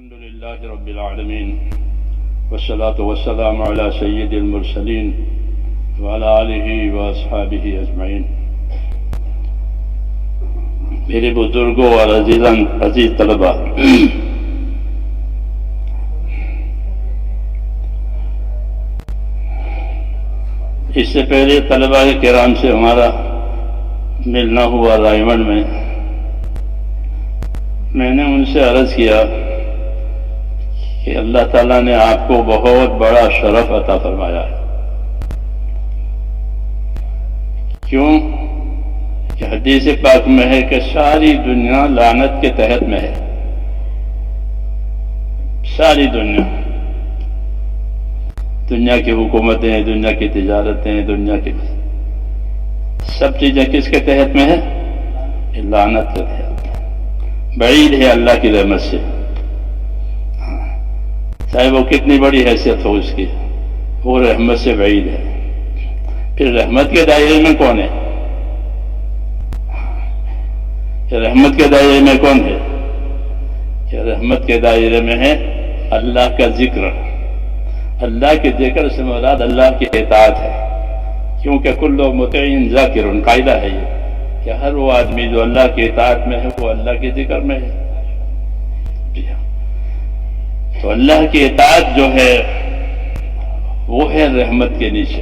الحمد لله رب العالمين والصلاة والسلام على سيد المرسلين وعلى آله وأصحابه أجمعين۔ میرے بزرگوں اور عزیز طلبہ، اس سے پہلے طلبہ کرام سے ہمارا ملنا ہوا رائمنڈ میں نے ان سے عرض کیا کہ اللہ تعالیٰ نے آپ کو بہت بڑا شرف عطا فرمایا ہے۔ کیوں کہ حدیث پاک میں ہے کہ ساری دنیا لعنت کے تحت میں ہے۔ ساری دنیا کی حکومتیں، دنیا کی تجارتیں، دنیا کی سب چیزیں کس کے تحت میں ہے؟ لعنت کے تحت، بعید ہے اللہ کی رحمت سے، چاہے وہ کتنی بڑی حیثیت ہو اس کی، وہ رحمت سے بعید ہے۔ پھر رحمت کے دائرے میں کون ہے؟ رحمت کے دائرے میں کون ہے؟ رحمت کے دائرے میں ہے اللہ کا ذکر۔ اللہ کے ذکر سے مراد اللہ کی اطاعت ہے، کیونکہ کل مطیع ذاکر، قاعدہ ہے یہ کہ ہر وہ آدمی جو اللہ کی اطاعت میں ہے وہ اللہ کے ذکر میں ہے۔ تو اللہ کی اطاعت جو ہے وہ ہے رحمت کے نیچے۔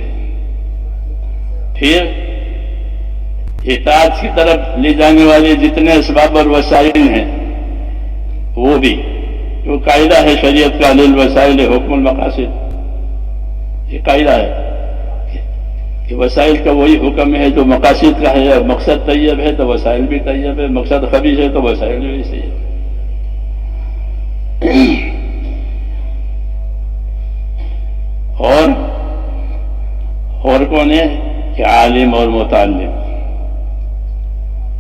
پھر اطاعت کی طرف لے جانے والے جتنے اسباب اور وسائل ہیں وہ بھی، جو قاعدہ ہے شریعت کا، للوسائل حکم المقاصد، یہ قاعدہ ہے کہ وسائل کا وہی حکم ہے جو مقاصد کا ہے۔ اور مقصد طیب ہے تو وسائل بھی طیب ہے، مقصد خبیث ہے تو وسائل بھی صحیح ہے۔ اور کون ہے کہ عالم اور متعلم،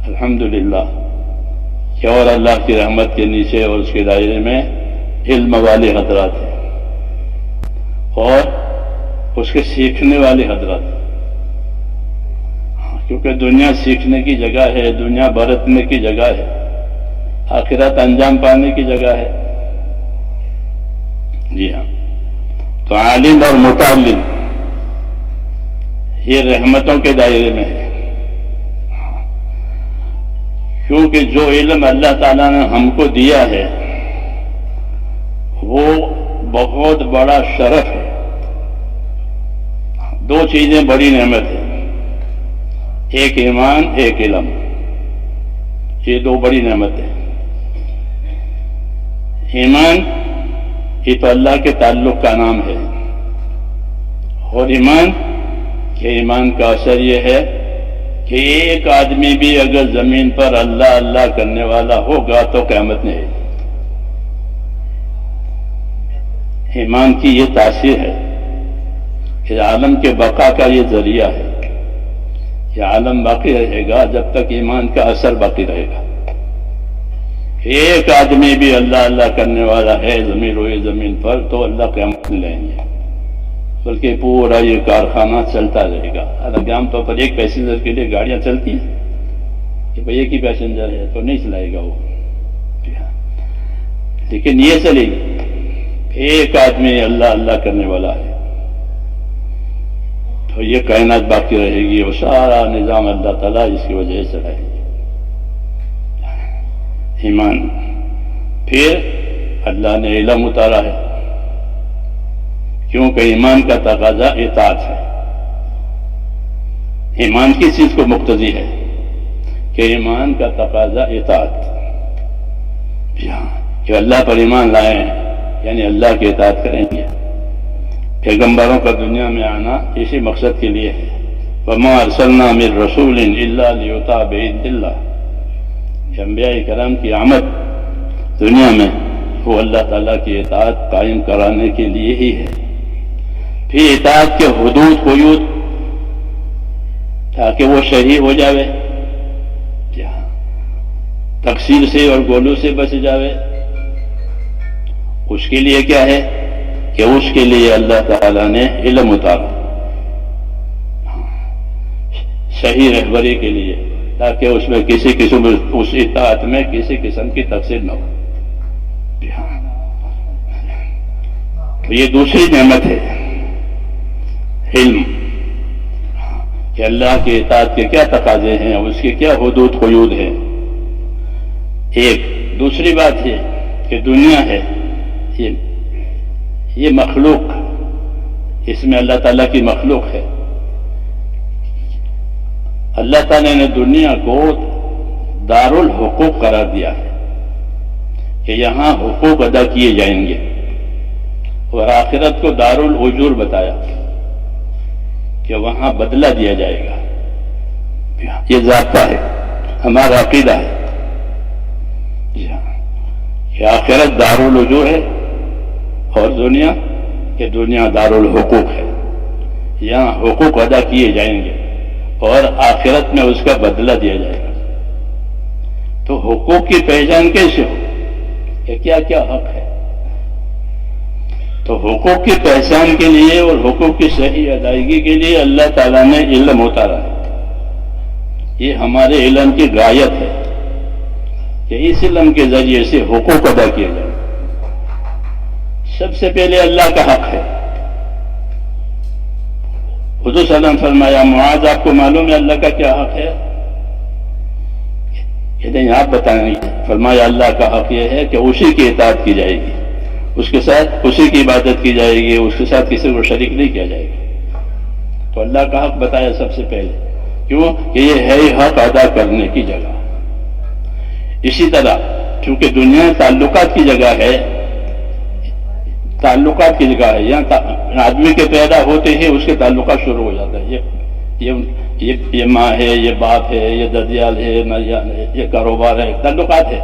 الحمدللہ کہ اور اللہ کی رحمت کے نیچے اور اس کے دائرے میں علم والے حضرات ہیں اور اس کے سیکھنے والے حضرات، کیونکہ دنیا سیکھنے کی جگہ ہے، دنیا برتنے کی جگہ ہے، آخرت انجام پانے کی جگہ ہے۔ جی ہاں، تو عالم اور متعلم یہ رحمتوں کے دائرے میں ہے، کیونکہ جو علم اللہ تعالیٰ نے ہم کو دیا ہے وہ بہت بڑا شرف ہے۔ دو چیزیں بڑی نعمت ہیں، ایک ایمان، ایک علم، یہ دو بڑی نعمت ہیں۔ ایمان یہ تو اللہ کے تعلق کا نام ہے، اور ایمان کہ ایمان کا اثر یہ ہے کہ ایک آدمی بھی اگر زمین پر اللہ اللہ کرنے والا ہوگا تو قیامت نہیں ہے۔ ایمان کی یہ تاثیر ہے کہ عالم کے بقا کا یہ ذریعہ ہے، یہ عالم باقی رہے گا جب تک ایمان کا اثر باقی رہے گا۔ ایک آدمی بھی اللہ اللہ کرنے والا ہے ضمیر ہوئے زمین پر تو اللہ قیامت نہیں لیں گے، بلکہ پورا یہ کارخانہ چلتا رہے گا۔ حالانکہ عام طور پر ایک پیسنجر کے لیے گاڑیاں چلتی ہیں کہ بھئی ایک ہی پیسنجر ہے تو نہیں چلائے گا وہ، لیکن یہ چلے گی ایک آدمی اللہ اللہ کرنے والا ہے تو یہ کائنات باقی رہے گی، اور سارا نظام اللہ تعالیٰ اس کی وجہ سے چلائے گی۔ ایمان، پھر اللہ نے علم اتارا ہے، کیونکہ ایمان کا تقاضا اطاعت ہے۔ ایمان کس چیز کو مقتضی ہے کہ ایمان کا تقاضا اطاعت، کہ اللہ پر ایمان لائیں یعنی اللہ کی اطاعت کریں گے۔ پیغمبروں کا دنیا میں آنا اسی مقصد کے لیے ہے، وَمَا أَرْسَلْنَا مِن رَّسُولٍ إِلَّا لِيُطَاعَ بِإِذْنِ اللَّهِ، کہ انبیاء کرام کی آمد دنیا میں وہ اللہ تعالیٰ کی اطاعت قائم کرانے کے لیے ہی ہے۔ پھر اطاعت کے حدود قیود، تاکہ وہ شہید ہو جاوے، تقصیر سے اور گولوں سے بچ جاوے، اس کے لیے کیا ہے کہ اس کے لیے اللہ تعالیٰ نے علم اتارا صحیح رہبری کے لیے، تاکہ اس میں کسی قسم اس اطاعت میں کسی قسم کی تقصیر نہ ہو۔ تو یہ دوسری نعمت ہے علم، کہ اللہ کے اطاعت کے کیا تقاضے ہیں اور اس کے کیا حدود قیود ہیں. ایک دوسری بات یہ کہ دنیا ہے یہ مخلوق، اس میں اللہ تعالیٰ کی مخلوق ہے. اللہ تعالیٰ نے دنیا کو دار الحقوق قرار دیا ہے کہ یہاں حقوق ادا کیے جائیں گے، اور آخرت کو دار الاجور بتایا کہ وہاں بدلہ دیا جائے گا. یہ ضابطہ ہے، ہمارا عقیدہ ہے. یہ آخرت دار الاجور ہے اور دنیا دار الحقوق ہے. یہاں حقوق ادا کیے جائیں گے اور آخرت میں اس کا بدلہ دیا جائے گا. تو حقوق کی پہچان کیسے ہو کہ کیا کیا حق ہے؟ تو حقوق کی پہچان کے لیے اور حقوق کی صحیح ادائیگی کے لیے اللہ تعالیٰ نے علم اتارا ہے. یہ ہمارے علم کی غایت ہے کہ اس علم کے ذریعے سے حقوق ادا کیے جائیں. سب سے پہلے اللہ کا حق ہے. حضور صلی اللہ علیہ وسلم فرمایا معاذ آپ کو معلوم ہے اللہ کا کیا حق ہے؟ یہ نہیں آپ بتائیں گے. فرمایا اللہ کا حق یہ ہے کہ اسی کی اطاعت کی جائے گی، اس کے ساتھ اسی کی عبادت کی جائے گی، اس کے ساتھ کسی کو شریک نہیں کیا جائے گا. تو اللہ کا حق بتایا سب سے پہلے، کیوں کہ یہ ہے حق ادا کرنے کی جگہ. اسی طرح چونکہ دنیا تعلقات کی جگہ ہے، تعلقات کی جگہ ہے، یہاں آدمی کے پیدا ہوتے ہی اس کے تعلقات شروع ہو جاتا ہے. یہ ماں ہے، یہ باپ ہے، یہ ددیال ہے، یہ کاروبار ہے، تعلقات ہے.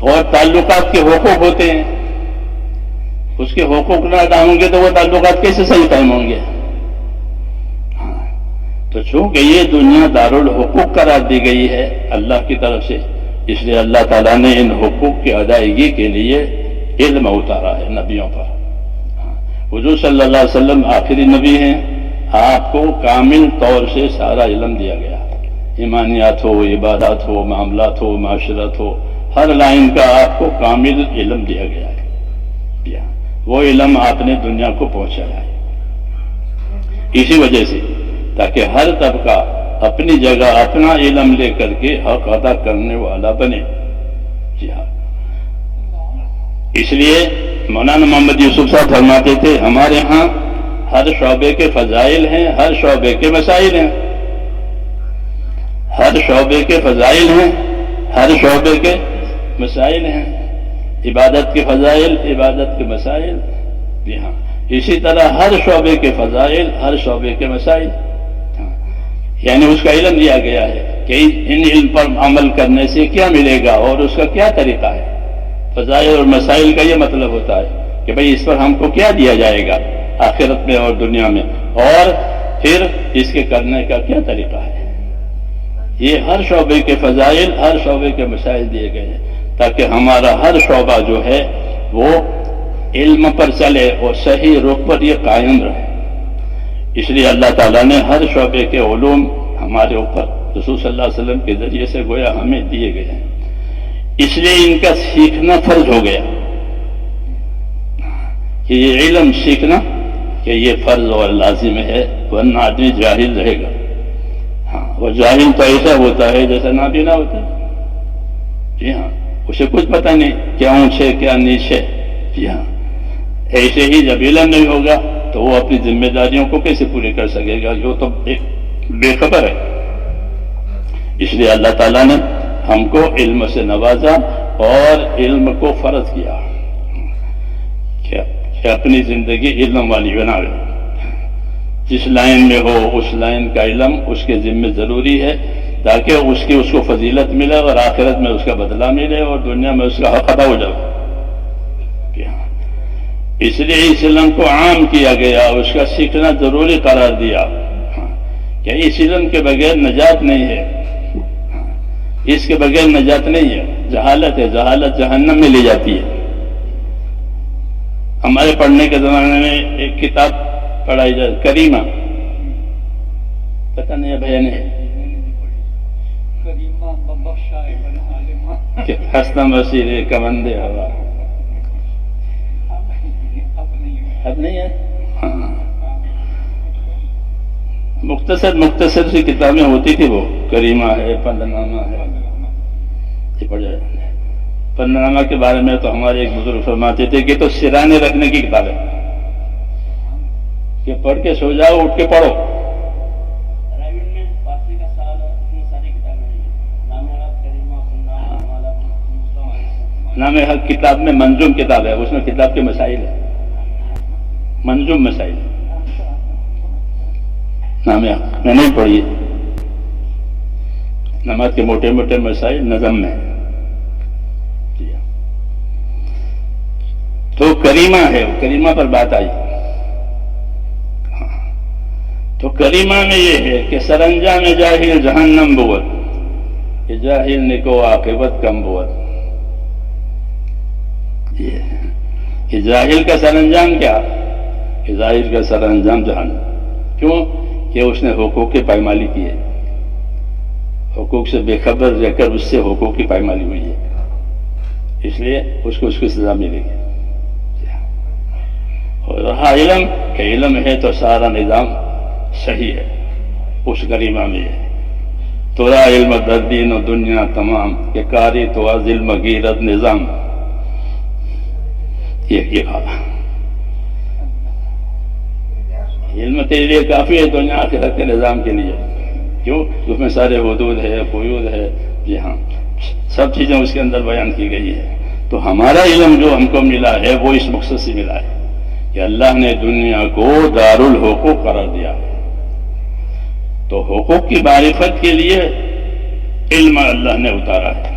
اور تعلقات کے حقوق ہوتے ہیں، اس کے حقوق نہ ادا ہوں گے تو وہ تعلقات کیسے صحیح قائم ہوں گے؟ تو چونکہ یہ دنیا دارالحقوق قرار دی گئی ہے اللہ کی طرف سے، اس لیے اللہ تعالیٰ نے ان حقوق کی ادائیگی کے لیے علم اتارا ہے نبیوں پر. حضور صلی اللہ علیہ وسلم آخری نبی ہیں، آپ کو کامل طور سے سارا علم دیا گیا. ایمانیات ہو، عبادات ہو، معاملات ہو، معاشرت ہو، ہر لائن کا آپ کو کامل علم دیا گیا ہے. وہ علم آپ نے دنیا کو پہنچایا ہے اسی وجہ سے، تاکہ ہر طبقہ اپنی جگہ اپنا علم لے کر کے حق ادا کرنے والا بنے. جی ہاں، اس لیے مولانا محمد یوسف صاحب فرماتے تھے ہمارے ہاں ہر شعبے کے فضائل ہیں، ہر شعبے کے مسائل ہیں. ہر شعبے کے فضائل ہیں، ہر شعبے کے مسائل ہیں. عبادت کے فضائل، عبادت کے مسائل. جی ہاں، اسی طرح ہر شعبے کے فضائل، ہر شعبے کے مسائل. یعنی اس کا علم دیا گیا ہے کہ ان علم پر عمل کرنے سے کیا ملے گا اور اس کا کیا طریقہ ہے. فضائل اور مسائل کا یہ مطلب ہوتا ہے کہ بھئی اس پر ہم کو کیا دیا جائے گا آخرت میں اور دنیا میں، اور پھر اس کے کرنے کا کیا طریقہ ہے. یہ ہر شعبے کے فضائل، ہر شعبے کے مسائل دیے گئے ہیں تاکہ ہمارا ہر شعبہ جو ہے وہ علم پر چلے اور صحیح رخ پر یہ قائم رہے. اس لیے اللہ تعالیٰ نے ہر شعبے کے علوم ہمارے اوپر رسول صلی اللہ علیہ وسلم کے ذریعے سے گویا ہمیں دیے گئے ہیں. اس لیے ان کا سیکھنا فرض ہو گیا کہ یہ علم سیکھنا کہ یہ فرض اور لازم ہے، ورنہ آدمی جاہل رہے گا. ہاں، وہ جاہل تو ایسا ہوتا ہے جیسا نابینا ہوتا ہے. جی ہاں، اسے کچھ پتہ نہیں کیا اونچ ہے کیا نیچ ہے. جی ہاں، ایسے ہی جب علم نہیں ہوگا تو وہ اپنی ذمہ داریوں کو کیسے پوری کر سکے گا، جو تو بے خبر ہے. اس لیے اللہ تعالیٰ نے ہم کو علم سے نوازا اور علم کو فرض کیا کہ اپنی زندگی علم والی بناوے. جس لائن میں ہو اس لائن کا علم اس کے ذمہ ضروری ہے تاکہ اس کو فضیلت ملے اور آخرت میں اس کا بدلہ ملے اور دنیا میں اس کا حق ادا ہو جائے. اس لیے اس علم کو عام کیا گیا، اس کا سیکھنا ضروری قرار دیا کہ اس علم کے بغیر نجات نہیں ہے، اس کے بغیر نجات نہیں ہے. جہالت ہے، جہالت جہنم میں لے جاتی ہے. ہمارے پڑھنے کے زمانے میں ایک کتاب پڑھائی جائے کریمہ، پتہ نہیں ہے بھیا نے ہستہ مسیر کمندے ہوا. اب نہیں ہے. ہاں مختصر سی کتابیں ہوتی تھی، وہ کریمہ ہے، پندنامہ ہے، یہ پڑھ جائے. پندنامہ کے بارے میں تو ہمارے ایک بزرگ فرماتے تھے کہ تو سرانے رکھنے کی کتاب ہے کہ پڑھ کے سو جاؤ، اٹھ کے پڑھو. نام حق کتاب میں منظوم کتاب ہے، اس میں کتاب کے مسائل ہے، منظوم مسائل. نام حق میں نہیں پڑھی، نماز کے موٹے موٹے مسائل نظم میں. تو کریمہ ہے، کریمہ پر بات آئی. تو کریمہ میں یہ ہے کہ سرانجام جاہل جہنم بود، کہ جاہل نکو عاقبت کم بود. یہ کہ جاہل کا سرانجام کیا؟ کہ جاہل کا سرانجام جہنم. کیوں؟ کہ اس نے حقوق کی پائمالی کی ہے، حقوق سے بے خبر رہ کر اس سے حقوق کی پائمالی ہوئی ہے، اس لیے اس کو سزا ملے گی. اور رہا علم کہ علم ہے تو سارا نظام صحیح ہے، اس کریمہ میں ہے. تو را علم در دین و دنیا تمام، کہ کاری تو از علم گیرت نظام. یہ کہا علم تیرے لیے کافی ہے دنیا آخرت کے نظام کے لیے. کیوں؟ اس میں سارے حدود ہے، قیود ہے، جی ہاں سب چیزیں اس کے اندر بیان کی گئی ہے. تو ہمارا علم جو ہم کو ملا ہے وہ اس مقصد سے ملا ہے کہ اللہ نے دنیا کو دار الحقوق قرار دیا ہے. تو حقوق کی معرفت کے لیے علم اللہ نے اتارا ہے،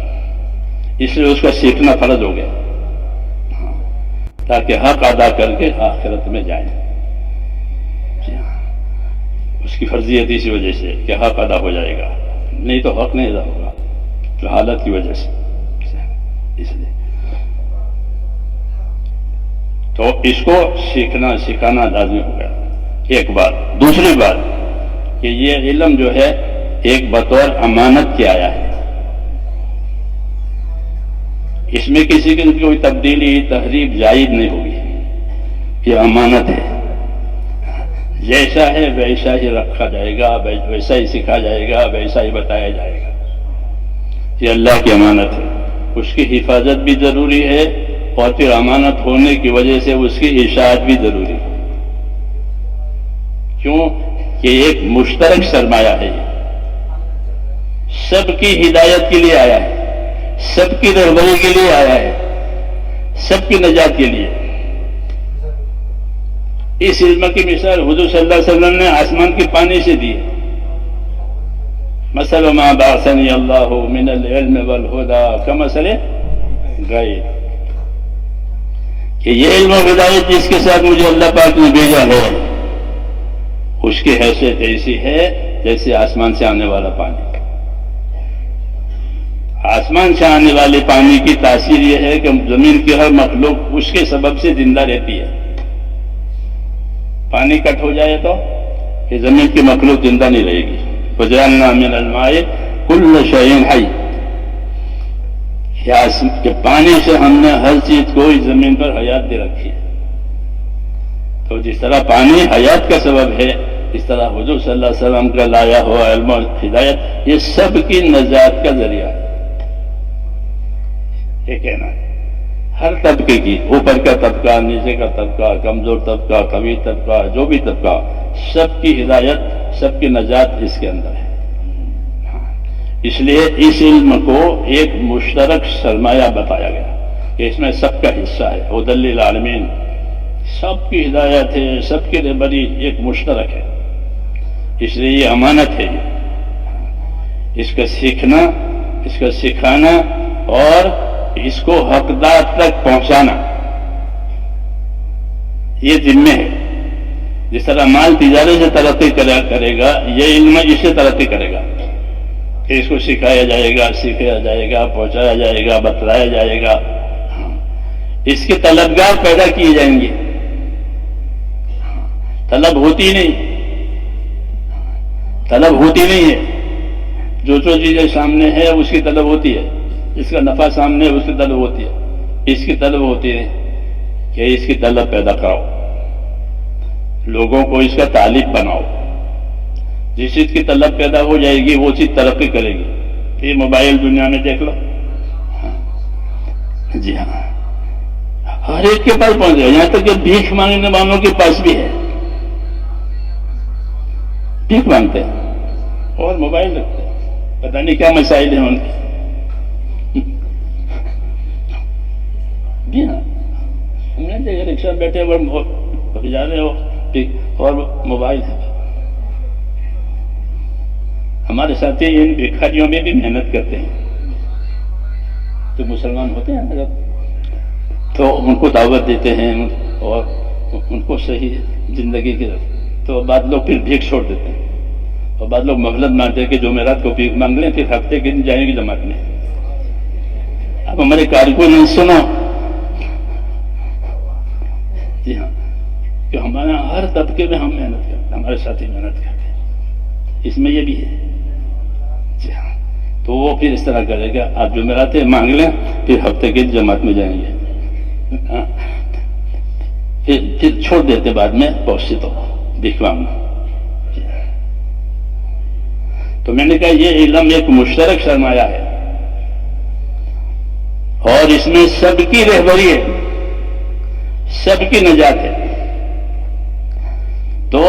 اس لیے اس کا سیکھنا فرض ہو گیا تاکہ حق ادا کر کے آخرت میں جائیں. اس کی فرضیت اسی وجہ سے کہ حق ادا ہو جائے گا، نہیں تو حق نہیں ادا ہوگا حالت کی وجہ سے. اس لیے تو اس کو سیکھنا سکھانا لازمی ہو گیا. ایک بات. دوسری بات کہ یہ علم جو ہے ایک بطور امانت کے آیا ہے، اس میں کسی کی کوئی تبدیلی تحریف جائز نہیں ہوگی. یہ امانت ہے، جیسا ہے ویسا ہی رکھا جائے گا، ویسا ہی سکھا جائے گا، ویسا ہی بتایا جائے گا. یہ اللہ کی امانت ہے، اس کی حفاظت بھی ضروری ہے اور پھر امانت ہونے کی وجہ سے اس کی اشاعت بھی ضروری ہے. کیوں؟ کہ ایک مشترک سرمایہ ہے، یہ سب کی ہدایت کے لیے آیا ہے، سب کی رہبری کے لیے آیا ہے، سب کی نجات کے لیے. اس علم کی مثال حضور صلی اللہ علیہ وسلم نے آسمان کے پانی سے دی. مثل ما بعثنی اللہ من العلم والہدی کمثل غیث، کہ یہ علم و ہدایت جس کے ساتھ مجھے اللہ پاک نے بھیجا ہے اس کی حیثیت ایسی ہے جیسے آسمان سے آنے والا پانی. آسمان سے آنے والے پانی کی تاثیر یہ ہے کہ زمین کی ہر مخلوق اس کے سبب سے زندہ رہتی ہے. پانی کٹ ہو جائے تو کہ زمین کی مخلوق زندہ نہیں رہے گی. وَجَعَلْنَا مِنَ الْمَاءِ كُلَّ شَيْءٍ حَيٍّ، کہ پانی سے ہم نے ہر چیز کو اس زمین پر حیات دے رکھی ہے. تو جس طرح پانی حیات کا سبب ہے، اس طرح حضور صلی اللہ علیہ وسلم کا لایا ہوا علم و ہدایت یہ سب کی نجات کا ذریعہ ہے. یہ کہنا ہے ہر طبقے کی، اوپر کا طبقہ، نیچے کا طبقہ، کمزور طبقہ، قوی طبقہ، جو بھی طبقہ، سب کی ہدایت، سب کی نجات اس کے اندر ہے. اس لیے اس علم کو ایک مشترک سرمایہ بتایا گیا کہ اس میں سب کا حصہ ہے. ہدی للعالمین، سب کی ہدایت ہے، سب کی رہبری ایک مشترک ہے. اس لیے یہ امانت ہے. اس کا سیکھنا، اس کا سکھانا اور اس کو حقدار تک پہنچانا یہ ذمہ ہے. جس طرح مال تجارت سے ترقی کرے گا، یہ علم اس سے ترقی کرے گا کہ اس کو سکھایا جائے گا، سیکھا جائے گا، پہنچایا جائے گا، بتلایا جائے گا. اس کے طلبگار پیدا کیے جائیں گے. طلب ہوتی نہیں ہے. جو چیزیں سامنے ہے اس کی طلب ہوتی ہے. اس کا نفع سامنے ہے اس کی طلب ہوتی ہے. اس کی طلب ہوتی ہے کہ اس کی طلب پیدا کراؤ. لوگوں کو اس کا طالب بناؤ. جس چیز کی طلب پیدا ہو جائے گی وہ چیز ترقی کرے گی. یہ موبائل دنیا میں دیکھ لو. جی ہاں، ہر ایک کے پاس پہنچ گیا، یہاں تک کہ بھیک مانگنے والوں کے پاس بھی ہے. بھیک مانگتے ہیں اور موبائل رکھتے ہیں، پتہ نہیں کیا مسائل ہیں ان کے. جی ہاں، ہم نے دیکھا رکشا میں بیٹھے اور جا رہے ہو اور موبائل ہے. ہمارے ساتھی ان بھکاریوں میں بھی محنت کرتے ہیں، تو مسلمان ہوتے ہیں اگر تو ان کو دعوت دیتے ہیں اور ان کو صحیح زندگی کی، تو بعض لوگ پھر بھیک چھوڑ دیتے ہیں اور بعض لوگ مغلط مانتے ہیں کہ جمعرات کو بھیک مانگ لیں، پھر ہفتے کے دن جائیں گے جماعت میں. اب ہمارے کارکن نے سنا. جی ہاں، کہ ہمارے ہر طبقے میں ہم محنت کرتے ہیں، ہمارے ساتھی محنت کرتے ہیں، اس میں یہ بھی ہے. جی ہاں، تو وہ پھر اس طرح کرے گا، آپ جمعرات مانگ لیں پھر ہفتے کے جماعت میں جائیں گے. پھر چھوڑ دیتے بعد میں پہنچے تو دکھوانا. تو میں نے کہا یہ علم ایک مشترک سرمایہ ہے اور اس میں سب کی رہبری ہے، سب کی نجات ہے. تو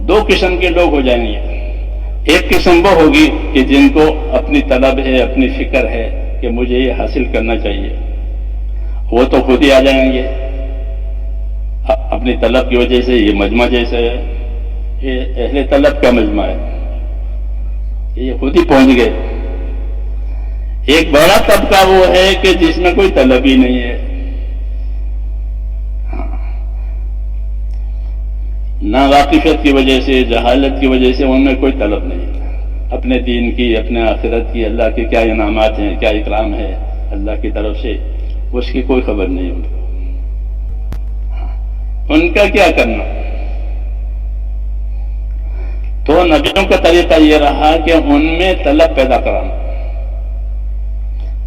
دو قسم کے لوگ ہو جائیں گے. ایک قسم وہ ہوگی کہ جن کو اپنی طلب ہے، اپنی فکر ہے کہ مجھے یہ حاصل کرنا چاہیے، وہ تو خود ہی آ جائیں گے اپنی طلب کی وجہ سے. یہ مجمع جیسے ہے، یہ اہل طلب کا مجمع ہے، یہ خود ہی پہنچ گئے. ایک بڑا طبقہ وہ ہے کہ جس میں کوئی طلب ہی نہیں ہے، نہ واقفیت کی وجہ سے، جہالت کی وجہ سے ان میں کوئی طلب نہیں. اپنے دین کی، اپنے آخرت کی، اللہ کے کیا انعامات ہیں، کیا اکرام ہے اللہ کی طرف سے، اس کی کوئی خبر نہیں ان کو. ان کا کیا کرنا؟ تو نبیوں کا طریقہ یہ رہا کہ ان میں طلب پیدا کرانا،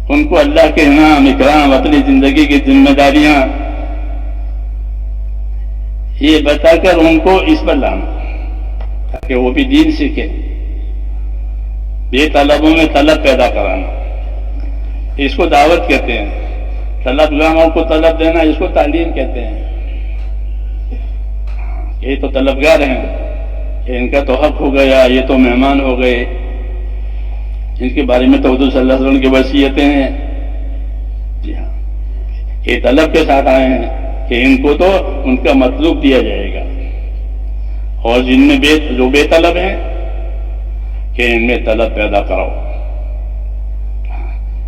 ان کو اللہ کے انعام، اکرام، اپنی زندگی کی ذمہ داریاں یہ بتا کر ان کو اس پر لانا تاکہ وہ بھی دین سیکھے. بے طلبوں میں طلب پیدا کرانا، اس کو دعوت کہتے ہیں. طلب گاہوں کو طلب دینا، اس کو تعلیم کہتے ہیں. یہ تو طلبگار ہیں، ان کا تو حق ہو گیا، یہ تو مہمان ہو گئے. ان کے بارے میں تو حضور صلی اللہ علیہ وسلم کی وصیتیں ہیں. جی ہاں، یہ طلب کے ساتھ آئے ہیں کہ ان کو تو ان کا مطلوب دیا جائے گا، اور جن میں جو بے طلب ہیں کہ ان میں طلب پیدا کراؤ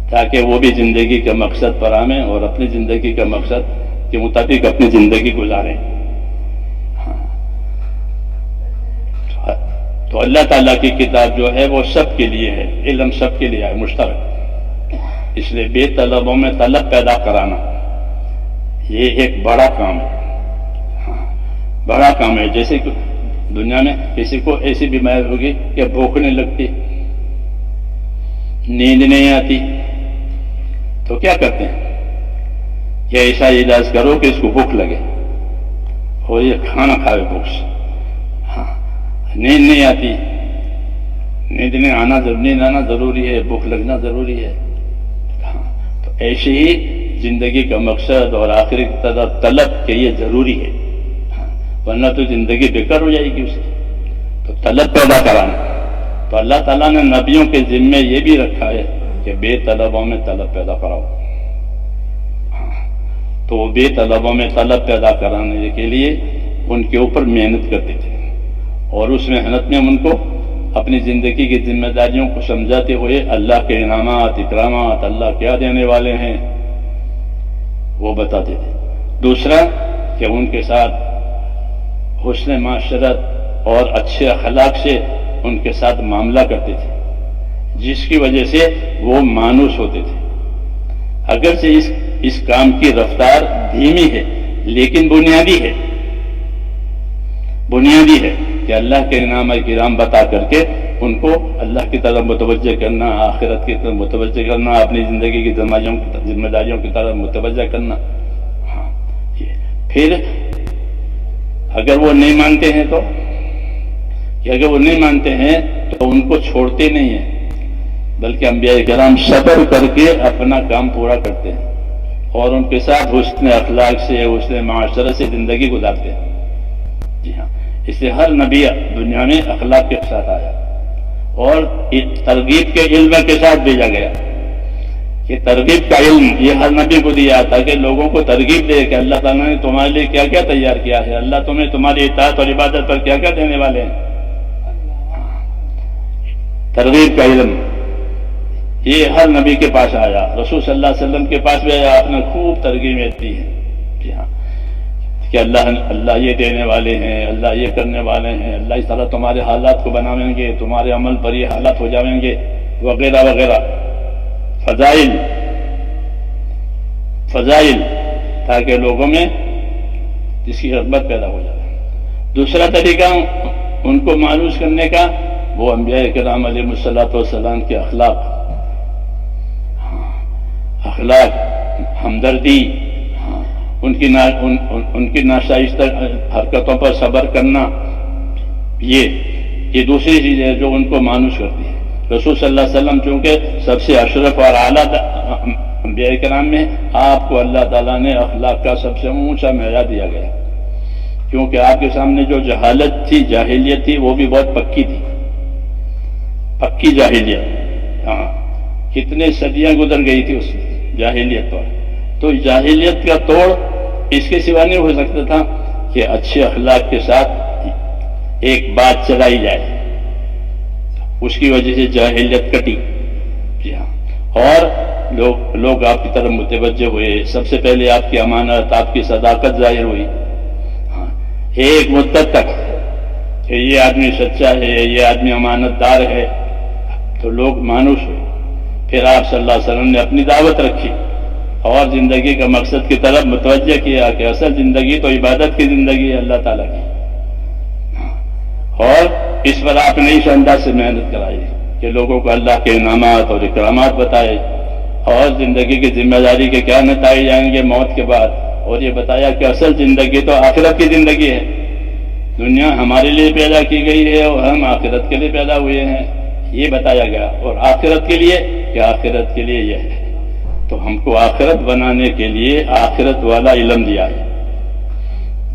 تاکہ وہ بھی زندگی کے مقصد پر آئیں اور اپنی زندگی کے مقصد کے مطابق اپنی زندگی گزاریں. تو اللہ تعالیٰ کی کتاب جو ہے وہ سب کے لیے ہے، علم سب کے لیے ہے، مشترک. اس لیے بے طلبوں میں طلب پیدا کرانا یہ ایک بڑا کام ہے. بڑا کام ہے. جیسے کہ دنیا میں کسی کو ایسی بیماری ہوگی کہ بھوک نہیں لگتی، نیند نہیں آتی، تو کیا کرتے ہیں کہ ایسا علاج کرو کہ اس کو بھوک لگے اور یہ کھانا کھائے بھوک سے. نیند نہیں آتی، نیند آنا ضروری ہے، بھوک لگنا ضروری ہے. تو ایسے ہی زندگی کا مقصد اور آخری طلب کہ یہ ضروری ہے، ورنہ تو زندگی بیکار ہو جائے گی اس کی. تو طلب پیدا کرانا، تو اللہ تعالیٰ نے نبیوں کے ذمے یہ بھی رکھا ہے کہ بے طلبوں میں طلب پیدا کراؤ. تو وہ بے طلبوں میں طلب پیدا کرانے کے لیے ان کے اوپر محنت کرتے تھے، اور اس محنت میں ان کو اپنی زندگی کی ذمہ داریوں کو سمجھاتے ہوئے اللہ کے انعامات، اکرامات، اللہ کیا دینے والے ہیں وہ بتاتے تھے. دوسرا کہ ان کے ساتھ حسن معاشرت اور اچھے اخلاق سے ان کے ساتھ معاملہ کرتے تھے، جس کی وجہ سے وہ مانوس ہوتے تھے. اگرچہ اس کام کی رفتار دھیمی ہے لیکن بنیادی ہے کہ اللہ کے انعام کرام بتا کر کے ان کو اللہ کی طرف متوجہ کرنا، آخرت کی طرف متوجہ کرنا، اپنی زندگی کی ذمہ داریوں کی طرف متوجہ کرنا. پھر اگر وہ نہیں مانتے ہیں تو کہ اگر وہ نہیں مانتے ہیں تو ان کو چھوڑتے نہیں ہیں، بلکہ انبیاء کرام صبر کر کے اپنا کام پورا کرتے ہیں اور ان کے ساتھ حسن اخلاق سے، حسن معاشرت سے زندگی گزارتے ہیں۔ جی ہاں، اس لیے ہر نبی دنیا میں اخلاق کے ساتھ آیا اور ترغیب کے علم کے ساتھ بھیجا گیا کہ ترغیب کا علم یہ ہر نبی کو دیا تاکہ لوگوں کو ترغیب دے کہ اللہ تعالیٰ نے تمہارے لیے کیا کیا تیار کیا ہے، اللہ تمہیں تمہاری اطاعت اور عبادت پر کیا کیا دینے والے ہیں۔ ترغیب کا علم یہ ہر نبی کے پاس آیا، رسول صلی اللہ علیہ وسلم کے پاس بھی آیا، آپ نے خوب ترغیبیں دی ہیں۔ جی ہاں، کہ اللہ یہ دینے والے ہیں، اللہ یہ کرنے والے ہیں، اللہ اس طرح تمہارے حالات کو بنائیں گے، تمہارے عمل پر یہ حالات ہو جائیں گے، وغیرہ وغیرہ۔ فضائل تاکہ لوگوں میں جس کی رغبت پیدا ہو جائے۔ دوسرا طریقہ ان کو مانوس کرنے کا وہ انبیاء کرام علیہ الصلوۃ والسلام کے اخلاق، ہمدردی، ان کی ناشائستہ حرکتوں پر صبر کرنا، یہ دوسری چیز ہے جو ان کو مانوس کرتی ہے۔ رسول صلی اللہ علیہ وسلم چونکہ سب سے اشرف اور اعلیٰ انبیاء کرام میں، آپ کو اللہ تعالیٰ نے اخلاق کا سب سے اونچا معیار دیا گیا، کیونکہ آپ کے سامنے جو جہالت تھی، جاہلیت تھی، وہ بھی بہت پکی تھی، پکی جاہلیت۔ ہاں، کتنے صدیاں گزر گئی تھی اس جاہلیت پر، تو جاہلیت کا توڑ اس کے سوا نہیں ہو سکتا تھا کہ اچھے اخلاق کے ساتھ ایک بات چلائی جائے، اس کی وجہ سے جاہلیت کٹی۔ جی ہاں، اور لوگ آپ کی طرف متوجہ ہوئے، سب سے پہلے آپ کی امانت، آپ کی صداقت ظاہر ہوئی۔ ہاں، ایک مدت تک کہ یہ آدمی سچا ہے، یہ آدمی امانت دار ہے، تو لوگ مانوس ہوئے۔ پھر آپ صلی اللہ علیہ وسلم نے اپنی دعوت رکھی اور زندگی کا مقصد کی طرف متوجہ کیا کہ اصل زندگی تو عبادت کی زندگی ہے اللہ تعالیٰ کی، اور اس پر آپ نے اس انداز سے محنت کرائی کہ لوگوں کو اللہ کے انعامات اور اکرامات بتائے اور زندگی کی ذمہ داری کے کیا نتائج آئیں گے موت کے بعد، اور یہ بتایا کہ اصل زندگی تو آخرت کی زندگی ہے۔ دنیا ہمارے لیے پیدا کی گئی ہے اور ہم آخرت کے لیے پیدا ہوئے ہیں، یہ بتایا گیا۔ اور آخرت کے لیے کہ آخرت کے لیے یہ ہے، تو ہم کو آخرت بنانے کے لیے آخرت والا علم دیا ہے۔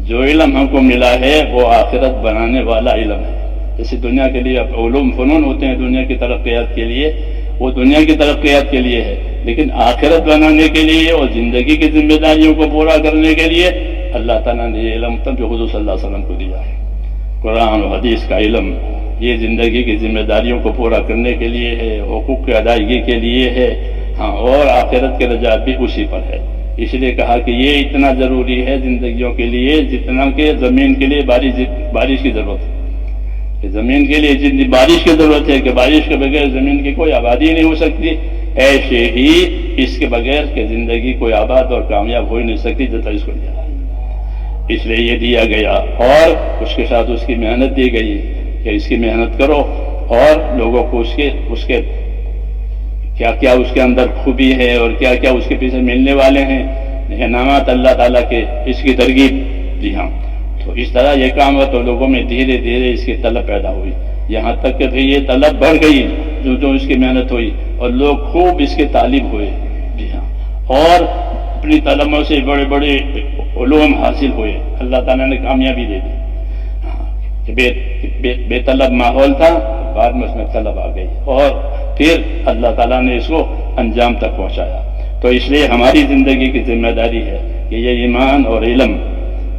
جو علم ہم کو ملا ہے وہ آخرت بنانے والا علم ہے۔ جیسے دنیا کے لیے علوم فنون ہوتے ہیں دنیا کی ترقیات کے لیے، وہ دنیا کی ترقیات کے لیے ہے، لیکن آخرت بنانے کے لیے اور زندگی کی ذمہ داریوں کو پورا کرنے کے لیے اللہ تعالیٰ نے یہ علم جو حضور صلی اللہ علیہ وسلم کو دیا ہے۔ قرآن و حدیث کا علم یہ زندگی کی ذمہ داریوں کو پورا کرنے کے لیے ہے، حقوق کی ادائیگی کے لیے ہے، ہاں، اور آخرت کے رجعت بھی اسی پر ہے۔ اس لیے کہا کہ یہ اتنا ضروری ہے زندگیوں کے لیے جتنا کہ زمین کے لیے بارش کی ضرورت ہے، کہ زمین کے لیے جتنی بارش کی ضرورت ہے کہ بارش کے بغیر زمین کی کوئی آبادی نہیں ہو سکتی، ایسے ہی اس کے بغیر کہ زندگی کوئی آباد اور کامیاب ہو ہی نہیں سکتی جب تک اس کو دیا۔ اس لیے یہ دیا گیا اور اس کے ساتھ اس کی محنت دی گئی کہ اس کی محنت کرو اور لوگوں کو اس کے کیا کیا اس کے اندر خوبی ہے اور کیا کیا اس کے پیچھے ملنے والے ہیں انعامات اللہ تعالیٰ کے، اس کی ترغیب۔ جی ہاں، تو اس طرح یہ کام ہوا تو لوگوں میں دھیرے دھیرے اس کی طلب پیدا ہوئی، یہاں تک کہ پھر یہ طلب بڑھ گئی جو اس کی محنت ہوئی اور لوگ خوب اس کے طالب ہوئے۔ جی ہاں، اور اپنی طلبوں سے بڑے بڑے علوم حاصل ہوئے، اللہ تعالیٰ نے کامیابی دے دی۔ بے طلب ماحول تھا، بعد میں اس میں طلب آ گئی اور پھر اللہ تعالیٰ نے اس کو انجام تک پہنچایا۔ تو اس لیے ہماری زندگی کی ذمہ داری ہے کہ یہ ایمان اور علم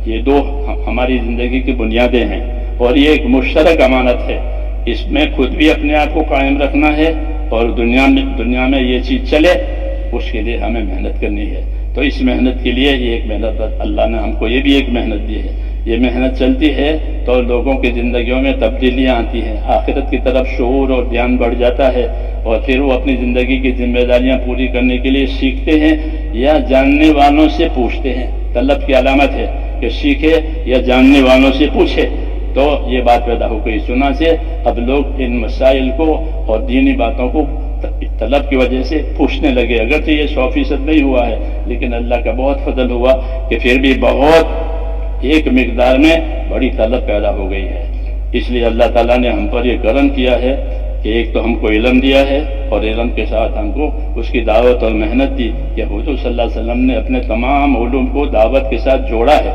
یہ دو ہماری زندگی کی بنیادیں ہیں اور یہ ایک مشترک امانت ہے، اس میں خود بھی اپنے آپ کو قائم رکھنا ہے اور دنیا میں یہ چیز چلے اس کے لیے ہمیں محنت کرنی ہے۔ تو اس محنت کے لیے یہ ایک محنت اللہ نے ہم کو یہ بھی ایک محنت دی ہے، یہ محنت چلتی ہے تو لوگوں کی زندگیوں میں تبدیلیاں آتی ہیں، آخرت کی طرف شعور اور دھیان بڑھ جاتا ہے اور پھر وہ اپنی زندگی کی ذمہ داریاں پوری کرنے کے لیے سیکھتے ہیں یا جاننے والوں سے پوچھتے ہیں۔ طلب کی علامت ہے کہ سیکھے یا جاننے والوں سے پوچھے، تو یہ بات پیدا ہو گئی۔ چنانچہ اب لوگ ان مسائل کو اور دینی باتوں کو طلب کی وجہ سے پوچھنے لگے، اگرچہ یہ 100% نہیں ہوا ہے لیکن اللہ کا بہت فضل ہوا کہ پھر بھی بہت ایک مقدار میں بڑی طلب پیدا ہو گئی ہے۔ اس لیے اللہ تعالیٰ نے ہم پر یہ کرم کیا ہے کہ ایک تو ہم کو علم دیا ہے اور علم کے ساتھ ہم کو اس کی دعوت اور محنت دی کہ حضور صلی اللہ علیہ وسلم نے اپنے تمام علوم کو دعوت کے ساتھ جوڑا ہے۔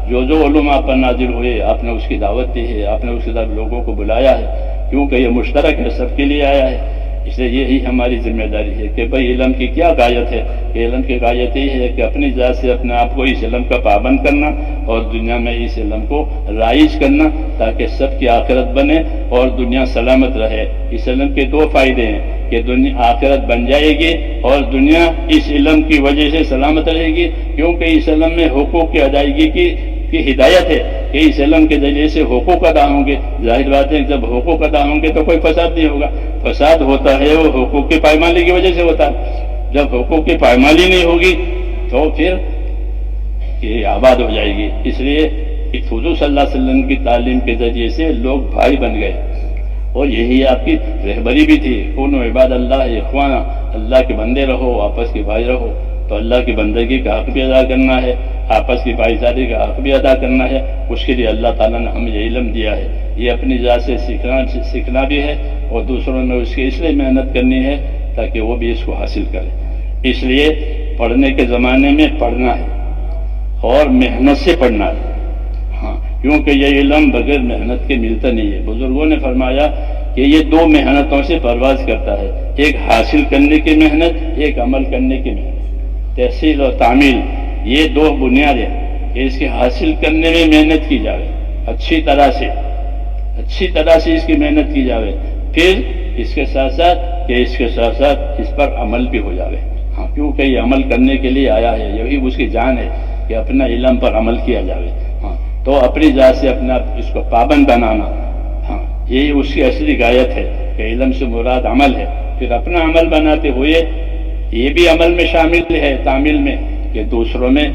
جو علوم آپ پر نازل ہوئے آپ نے اس کی دعوت دی ہے، آپ نے اس کے ساتھ لوگوں کو بلایا ہے، کیونکہ یہ مشترک ہے، سب کے لیے آیا ہے۔ اس لیے یہی ہماری ذمہ داری ہے کہ بھئی علم کی کیا غایت ہے؟ کہ علم کی غایت یہ ہے کہ اپنی ذات سے اپنے آپ کو اس علم کا پابند کرنا اور دنیا میں اس علم کو رائج کرنا تاکہ سب کی آخرت بنے اور دنیا سلامت رہے۔ اس علم کے دو فائدے ہیں کہ دنیا آخرت بن جائے گی اور دنیا اس علم کی وجہ سے سلامت رہے گی، کیونکہ اس علم میں حقوق کی ادائیگی کی ہدایت ہے کہ اس علم کے ذریعے سے حقوق ادا ہوں گے۔ ظاہر بات ہے جب حقوق ادا ہوں گے تو کوئی فساد نہیں ہوگا۔ فساد ہوتا ہے وہ حقوق کی پائمالی کی وجہ سے ہوتا ہے۔ جب حقوق کی پائمالی نہیں ہوگی تو پھر یہ آباد ہو جائے گی۔ اس لیے حضور صلی اللہ علیہ وسلم کی تعلیم کے ذریعے سے لوگ بھائی بن گئے اور یہی آپ کی رہبری بھی تھی، کونوا عباد اللہ اخوانا، اللہ کے بندے رہو، آپس کے بھائی رہو۔ تو اللہ کی بندگی کا حق بھی ادا کرنا ہے، آپس کی بھائی چارے کا حق بھی ادا کرنا ہے۔ اس کے لیے اللہ تعالیٰ نے ہمیں یہ علم دیا ہے، یہ اپنی ذات سے سیکھنا بھی ہے اور دوسروں میں اس کی اس لیے محنت کرنی ہے تاکہ وہ بھی اس کو حاصل کرے۔ اس لیے پڑھنے کے زمانے میں پڑھنا ہے اور محنت سے پڑھنا ہے، ہاں، کیونکہ یہ علم بغیر محنت کے ملتا نہیں ہے۔ بزرگوں نے فرمایا کہ یہ دو محنتوں سے پرواز کرتا ہے، ایک حاصل کرنے کی محنت، ایک عمل کرنے کی محنت۔ تحصیل اور تعمیل یہ دو بنیاد ہیں کہ اس کے حاصل کرنے میں محنت کی جائے، اچھی طرح سے اس کی محنت کی جائے، پھر اس کے ساتھ ساتھ اس پر عمل بھی ہو جائے، ہاں، کیونکہ یہ عمل کرنے کے لیے آیا ہے، یہی اس کی جان ہے کہ اپنا علم پر عمل کیا جائے، ہاں، تو اپنی ذات سے اپنا اس کو پابند بنانا، ہاں، یہی اس کی اصلی غایت ہے کہ علم سے مراد عمل ہے۔ پھر اپنا عمل بناتے ہوئے یہ بھی عمل میں شامل ہے تعمیل میں کہ دوسروں میں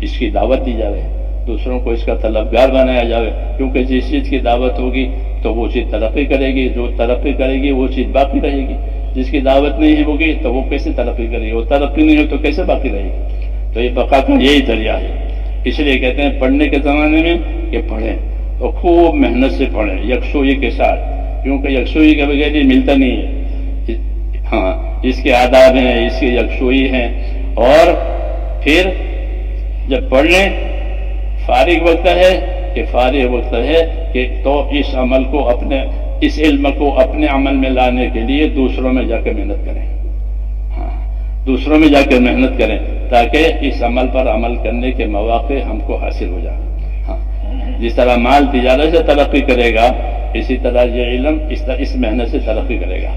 اس کی دعوت دی جائے، دوسروں کو اس کا طلبگار بنایا جائے، کیونکہ جس چیز کی دعوت ہوگی تو وہ چیز ترقی کرے گی، جو ترقی کرے گی وہ چیز باقی رہے گی، جس کی دعوت نہیں ہوگی تو وہ کیسے ترقی کرے گی، وہ ترقی نہیں ہو تو کیسے باقی رہے گی۔ تو یہ بقا کا یہی ذریعہ ہے۔ اس لیے کہتے ہیں پڑھنے کے زمانے میں کہ پڑھیں اور خوب محنت سے پڑھیں یکسوئی کے ساتھ، کیونکہ یکسوئی کے بغیر یہ ملتا نہیں ہے، ہاں، اس کے آداب ہیں، اس کی یکسوئی ہیں۔ اور پھر جب پڑھ لیں فارغ وقت ہے کہ تو اس عمل کو اس علم کو اپنے عمل میں لانے کے لیے دوسروں میں جا کے محنت کریں، ہاں، دوسروں میں جا کے محنت کریں تاکہ اس عمل پر عمل کرنے کے مواقع ہم کو حاصل ہو جائیں، ہاں، جس طرح مال تجارت سے ترقی کرے گا اسی طرح یہ علم اس محنت سے ترقی کرے گا،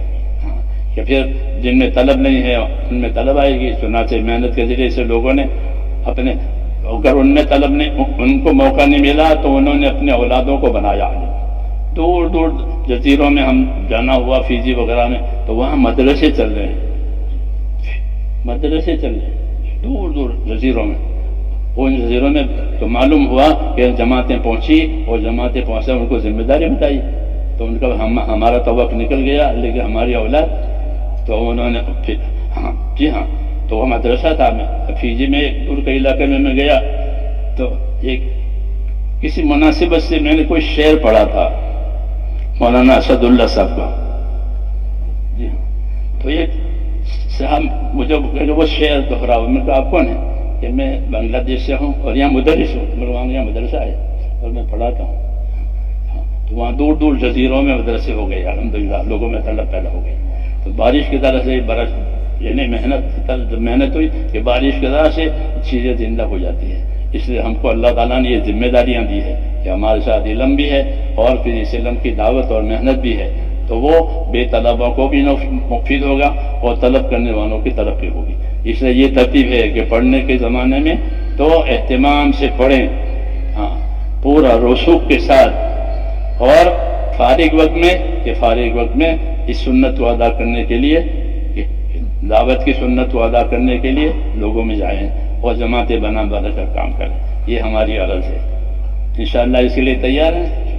کہ پھر جن میں طلب نہیں ہے ان میں طلب آئے گی۔ چنانچہ محنت کے ذریعے سے لوگوں نے اگر ان میں طلب نہیں، ان کو موقع نہیں ملا تو انہوں نے اپنے اولادوں کو بنایا، دور دور جزیروں میں ہم جانا ہوا، فیجی وغیرہ میں، تو وہاں مدرسے چل رہے ہیں دور دور جزیروں میں۔ ان جزیروں میں تو معلوم ہوا کہ جماعتیں پہنچی اور جماعتیں پہنچا ان کو ذمہ داری بتائی، تو ان کا ہمارا تو وقت نکل گیا لیکن ہماری اولاد، تو انہوں نے ہاں جی ہاں، تو وہ مدرسہ تھا۔ میں فیجی میں ایک دور کے علاقے میں گیا تو ایک کسی مناسبت سے میں نے کوئی شعر پڑھا تھا مولانا اسد اللہ صاحب کا، جی ہاں، تو یہ صاحب مجھے وہ شعر دہراؤ۔ میں نے کہا آپ کون ہیں؟ کہ میں بنگلہ دیش سے ہوں اور یہاں مدرس ہوں، میرے وہاں یہاں مدرسہ ہے اور میں پڑھاتا ہوں۔ تو وہاں دور دور جزیروں میں مدرسے ہو گئے، الحمدللہ لوگوں میں طلب پیدا ہو گئی۔ تو بارش کی طرح سے برس، یعنی محنت ہوئی کہ بارش کی طرح سے چیزیں زندہ ہو جاتی ہیں۔ اس لیے ہم کو اللہ تعالیٰ نے یہ ذمہ داریاں دی ہے کہ ہمارے ساتھ علم بھی ہے اور پھر اس علم کی دعوت اور محنت بھی ہے، تو وہ بے طلبوں کو بھی مفید ہوگا اور طلب کرنے والوں کی ترقی ہوگی۔ اس لیے یہ ترتیب ہے کہ پڑھنے کے زمانے میں تو اہتمام سے پڑھیں، ہاں، پورا رسوخ کے ساتھ، اور فارغ وقت میں اس سنت کو ادا کرنے کے لیے، دعوت کی سنت کو ادا کرنے کے لیے لوگوں میں جائیں اور جماعتیں بنا کر کام کریں۔ یہ ہماری عرض ہے، انشاءاللہ اس کے لیے تیار ہیں۔